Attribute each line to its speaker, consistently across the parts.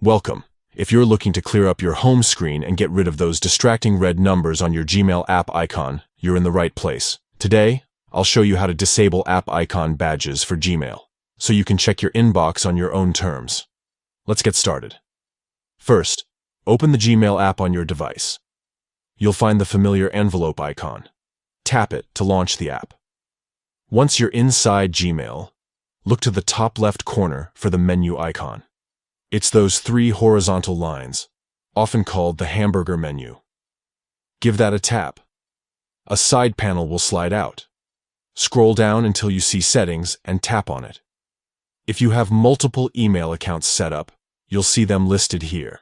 Speaker 1: Welcome. If you're looking to clear up your home screen and get rid of those distracting red numbers on your Gmail app icon, you're in the right place. Today, I'll show you how to disable app icon badges for Gmail, so you can check your inbox on your own terms. Let's get started. First, open the Gmail app on your device. You'll find the familiar envelope icon. Tap it to launch the app. Once you're inside Gmail, look to the top left corner for the menu icon. It's those three horizontal lines, often called the hamburger menu. Give that a tap. A side panel will slide out. Scroll down until you see Settings and tap on it. If you have multiple email accounts set up, you'll see them listed here.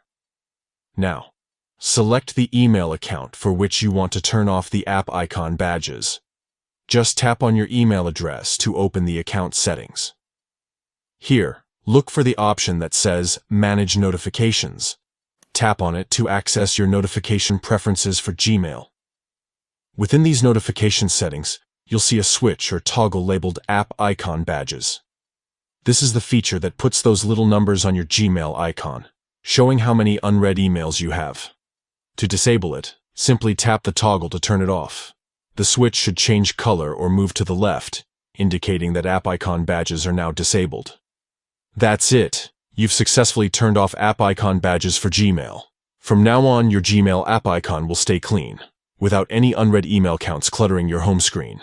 Speaker 1: Now, select the email account for which you want to turn off the app icon badges. Just tap on your email address to open the account settings. Here, look for the option that says Manage Notifications. Tap on it to access your notification preferences for Gmail. Within these notification settings, you'll see a switch or toggle labeled App Icon Badges. This is the feature that puts those little numbers on your Gmail icon, showing how many unread emails you have. To disable it, simply tap the toggle to turn it off. The switch should change color or move to the left, indicating that app icon badges are now disabled. That's it. You've successfully turned off app icon badges for Gmail. From now on, your Gmail app icon will stay clean, without any unread email counts cluttering your home screen.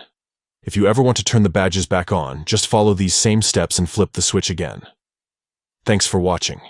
Speaker 1: If you ever want to turn the badges back on, just follow these same steps and flip the switch again. Thanks for watching.